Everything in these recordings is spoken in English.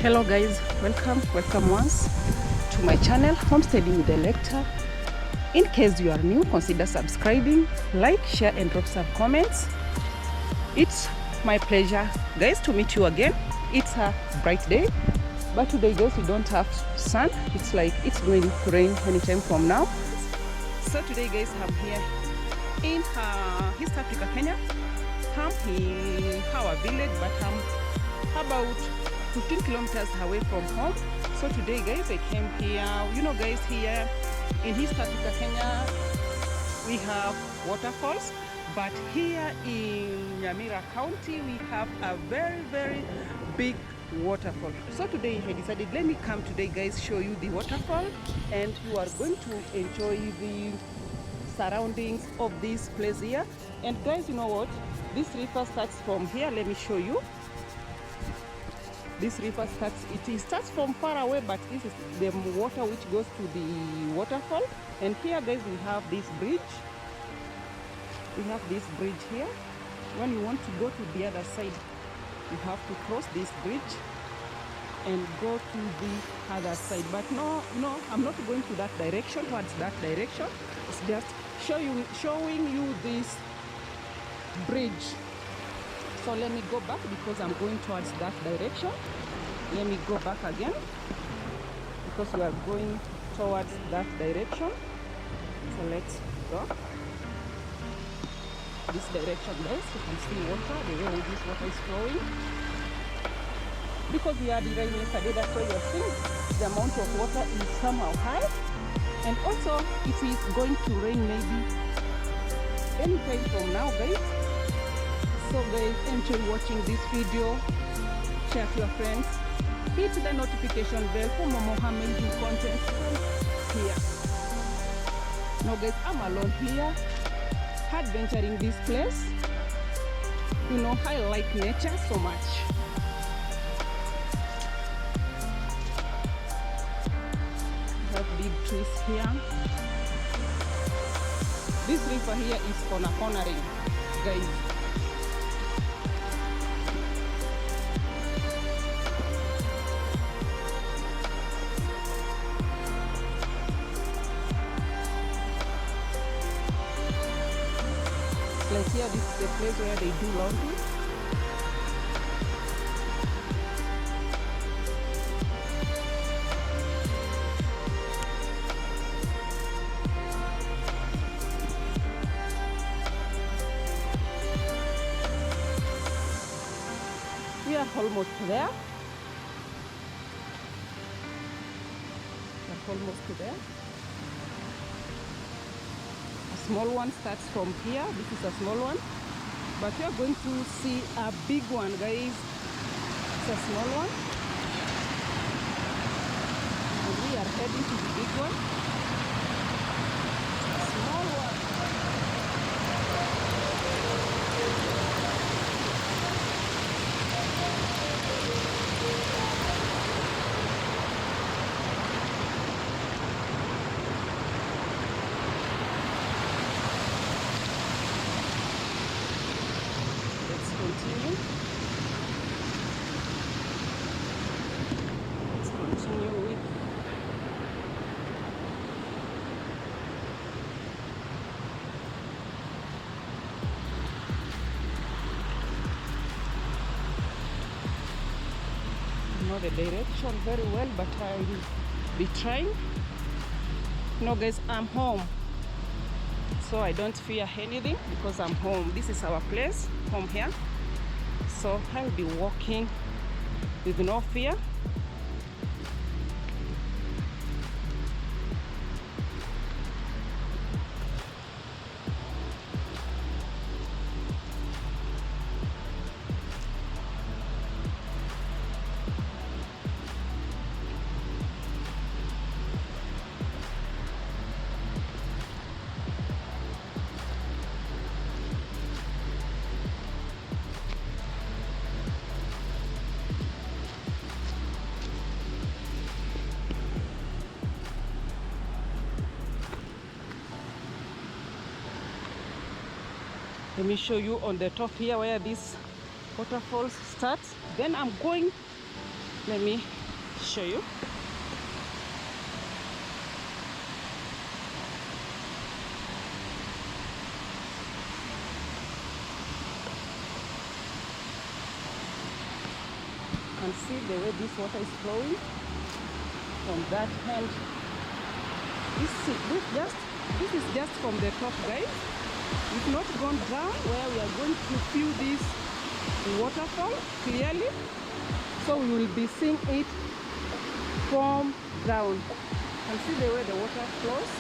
Hello guys, welcome once to my channel Homesteading with the Lector. In case you are new, consider subscribing, like, share and drop some comments. It's my pleasure guys to meet you again. It's a bright day, but today guys we don't have sun. It's like it's going to rain anytime from now. So today guys I'm here in East Africa, Kenya. I'm in our village, but I'm about 15 kilometers away from home. So today guys I came here, you know guys, here in East Africa, Kenya we have waterfalls, but here in Nyamira County we have a very big waterfall. So today I decided, let me come today guys, show you the waterfall, and you are going to enjoy the surroundings of this place here. And guys, you know what, this river starts from here. Let me show you. This river starts from far away, but this is the water which goes to the waterfall. And here guys we have this bridge. We have this bridge here. When you want to go to the other side, you have to cross this bridge and go to the other side. But no, I'm not going to that direction, towards that direction. It's just showing you this bridge. So let me go back because I'm going towards that direction. Let me go back again because we are going towards that direction. So let's go this direction guys. You can see water, the way this water is flowing. Because we had rain yesterday, that's why you're seeing the amount of water is somehow high. And also it is going to rain maybe anytime from now guys. So guys, enjoy watching this video, share to your friends, hit the notification bell for more amazing content here. Now guys, I'm alone here, adventuring this place. You know, I like nature so much. We have big trees here. This river here is cornering, guys. Like here, this is the place where they do laundry. We are almost there. We are almost there. Small one starts from here. This is a small one, but we are going to see a big one guys. It's a small one, and we are heading to the big one. A small one. Let's continue with know the direction very well, but I will be trying. No guys, I'm home, so I don't fear anything because I'm home. This is our place, home here. So I'll be walking with no fear. Let me show you on the top here where this waterfalls starts. Then I'm going Let me show you. And see the way this water is flowing from that hand. This is just from the top, guys. It's not gone down where we are going to feel this waterfall clearly. So we will be seeing it from down. And see the way the water flows.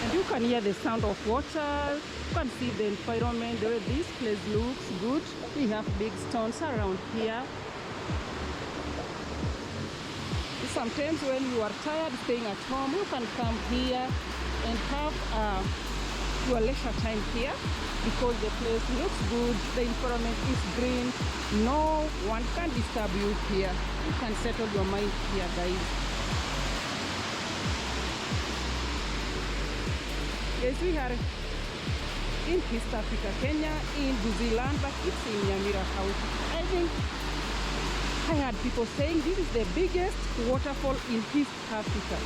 And you can hear the sound of water. You can see the environment, the way this place looks good. We have big stones around here. Sometimes when you are tired staying at home, you can come here and have your leisure time here because the place looks good, the environment is green, no one can disturb you here. You can settle your mind here, guys. Yes, we are in East Africa, Kenya, in New Zealand, but it's in Nyamira County. I think I had people saying this is the biggest waterfall in East Africa.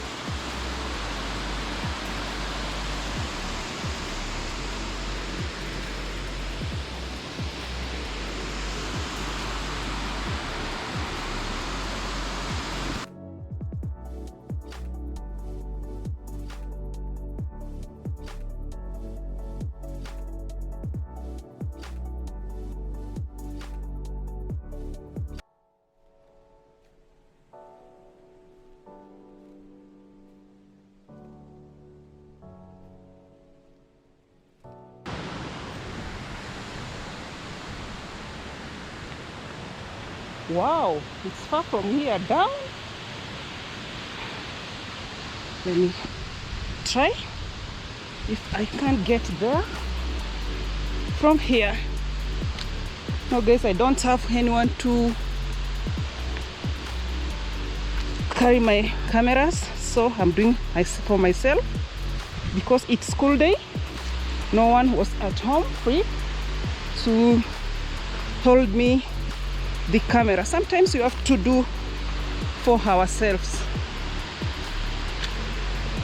Wow, it's far from here down. Let me try if I can get there from here. No, guys, I don't have anyone to carry my cameras, so I'm doing for myself because it's school day. No one was at home free to hold me the camera. Sometimes you have to do for ourselves.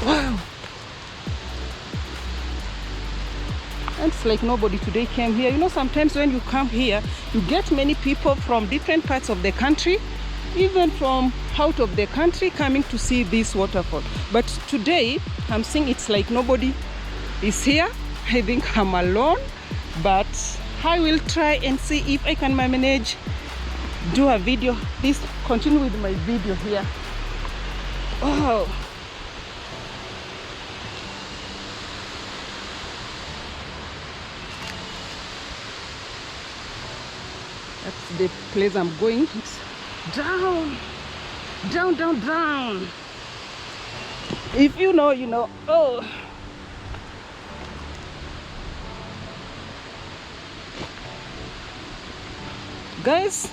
Wow, and it's like nobody today came here. You know, sometimes when you come here you get many people from different parts of the country, even from out of the country, coming to see this waterfall. But today I'm seeing it's like nobody is here. I think I'm alone, but I will try and see if I can manage do a video. Please continue with my video here. Wow, that's the place I'm going. It's down, down, down, down. If you know, you know. Oh, guys,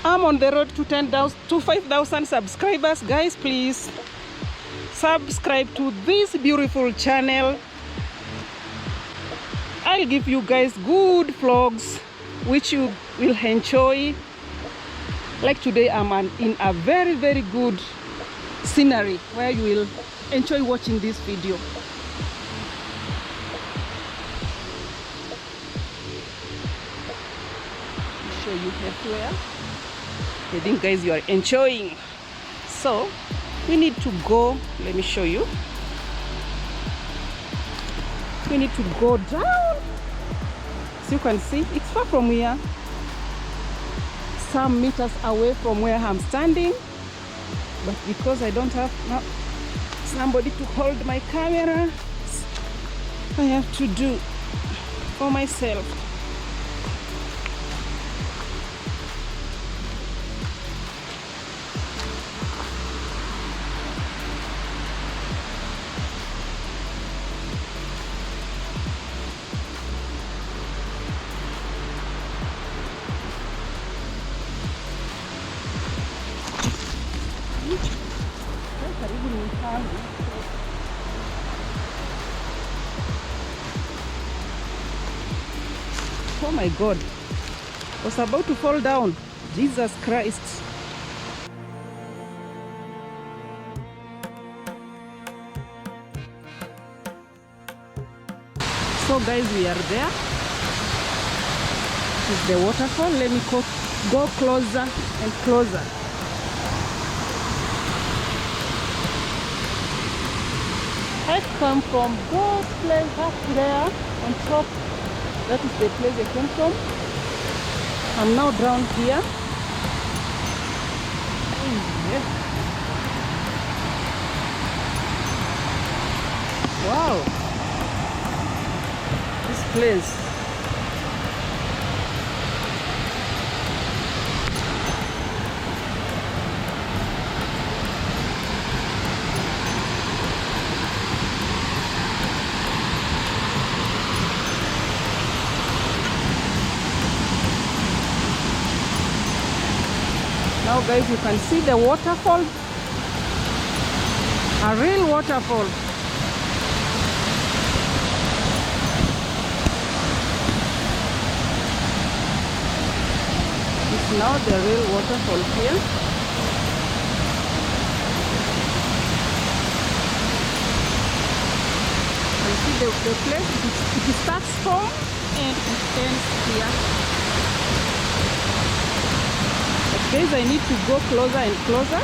I'm on the road to 5,000 subscribers. Guys, please subscribe to this beautiful channel. I'll give you guys good vlogs which you will enjoy. Like today I'm in a very, very good scenery where you will enjoy watching this video. I'll show you everywhere. I think, guys, you are enjoying. So we need to go. Let me show you. We need to go down. So you can see it's far from here, some meters away from where I'm standing, but because I don't have somebody to hold my camera, I have to do for myself. Oh my God, I was about to fall down. Jesus Christ. So guys, we are there. This is the waterfall. Let me go closer and closer. I come from those place up there on top. That is the place I came from. I'm now down here. Wow, this place. Now guys, you can see the waterfall, a real waterfall. It's now the real waterfall here. You see the place, it starts from and it ends here. Guys, I need to go closer and closer.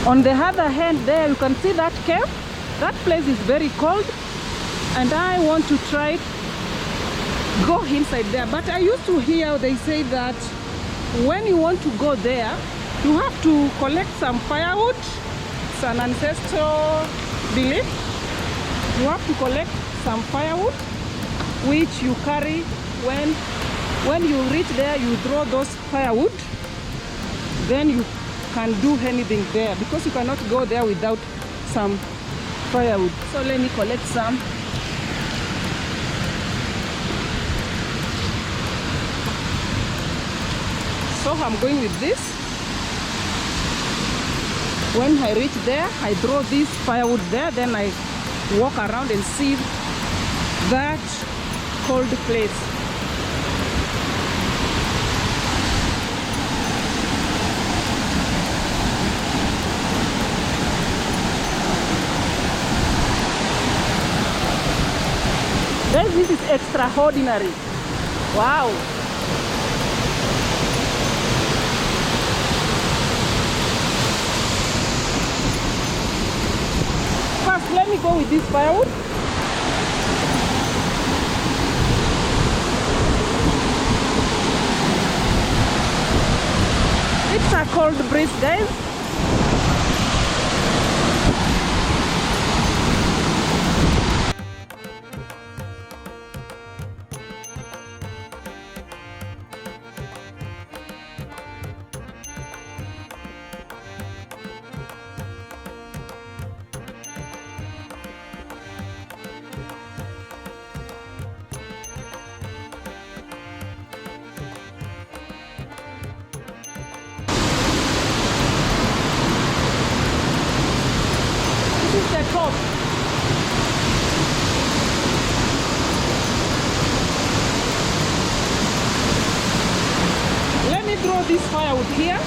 On the other hand there, you can see that cave. That place is very cold and I want to try go inside there. But I used to hear they say that when you want to go there, you have to collect some firewood. It's an ancestral belief. You have to collect some firewood, which you carry when you reach there, you throw those firewood, then you can do anything there, because you cannot go there without some firewood. So let me collect some. So I'm going with this. When I reach there, I throw this firewood there, then I walk around and see that cold place. Guys, this is extraordinary. Wow. First, let me go with this firewood. It's a cold breeze, guys. The top. Let me throw this firewood here.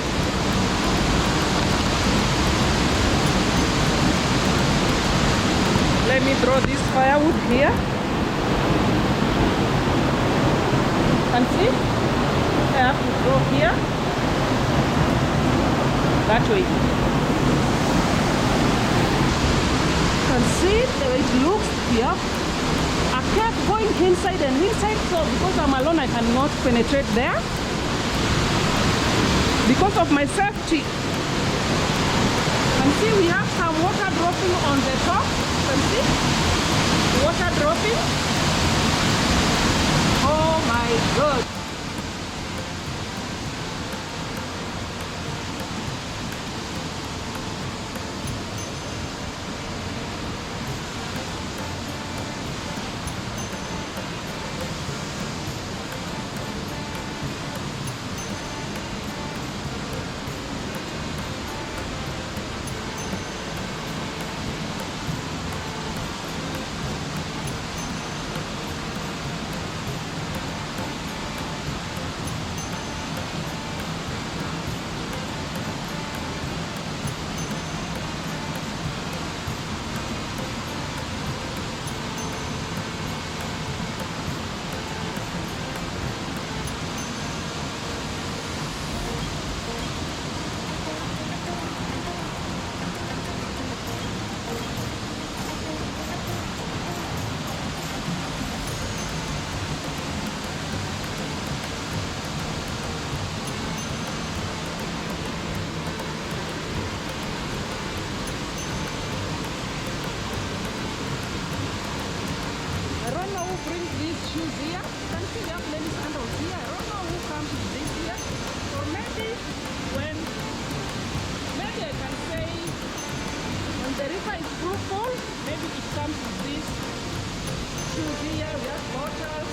Let me throw this firewood here. And see, I have to throw here. That way. Can see the way it looks here. I kept going inside and inside, so because I'm alone I cannot penetrate there because of my safety. And see, we have some water dropping on the top. You can see water dropping. Oh my God. I don't know who brings these shoes here. You can see there are many sandals here. I don't know who comes with this here. So maybe maybe I can say when the river is full, maybe it comes with these shoes here. We have bottles.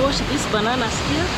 Wash these bananas here.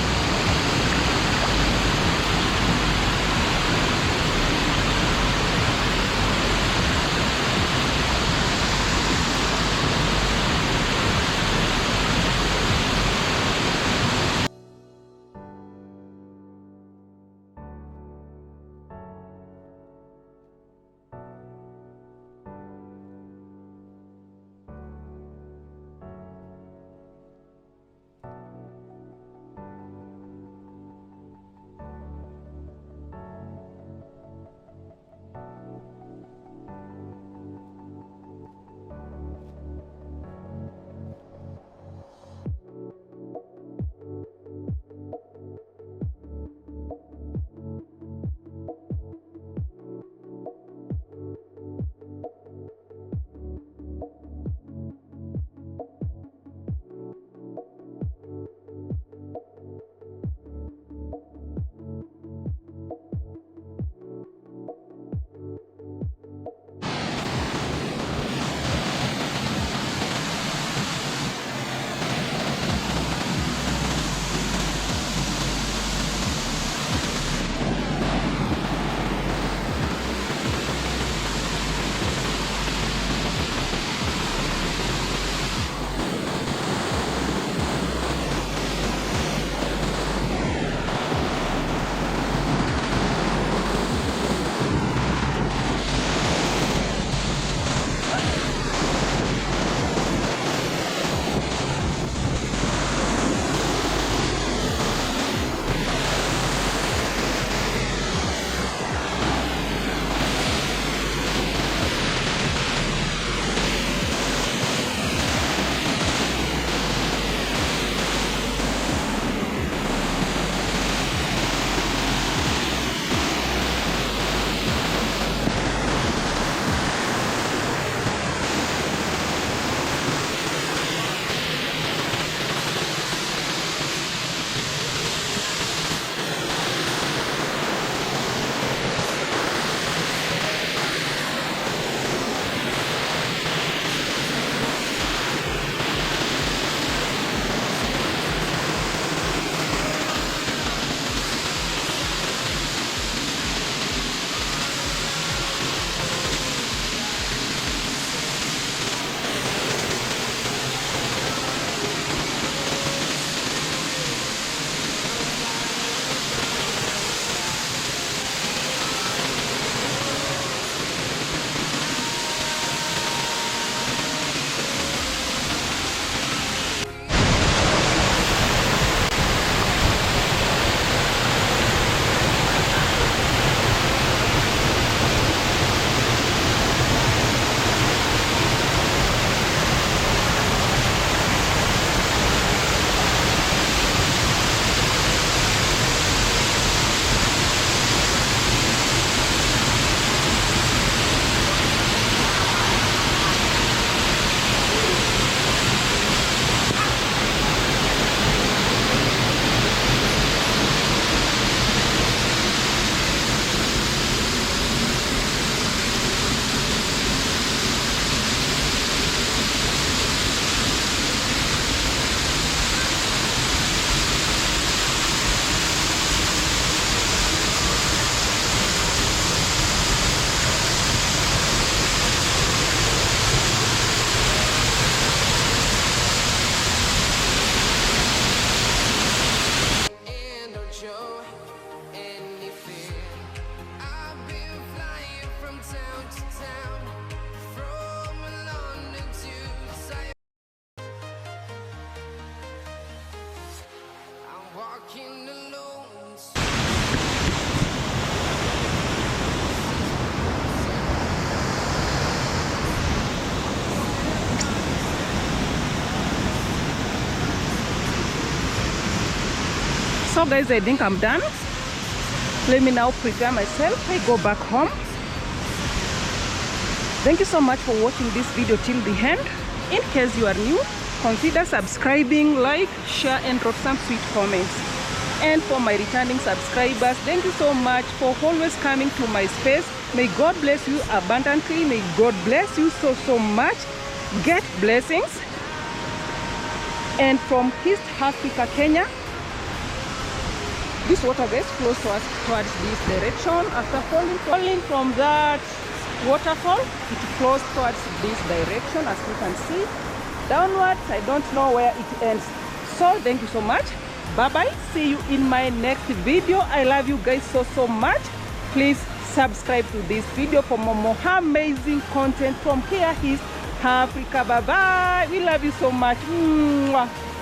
So guys, I think I'm done. Let me now prepare myself. I go back home. Thank you so much for watching this video till the end. In case you are new, consider subscribing, like, share, and drop some sweet comments. And for my returning subscribers, thank you so much for always coming to my space. May God bless you abundantly. May God bless you so much. Get blessings. And from East Africa, Kenya, this water guys flows towards this direction. After falling from that waterfall, it flows towards this direction, as you can see. Downwards, I don't know where it ends. So thank you so much. Bye bye. See you in my next video. I love you guys so much. Please subscribe to this video for more amazing content from here, East Africa. Bye bye. We love you so much. Mwah.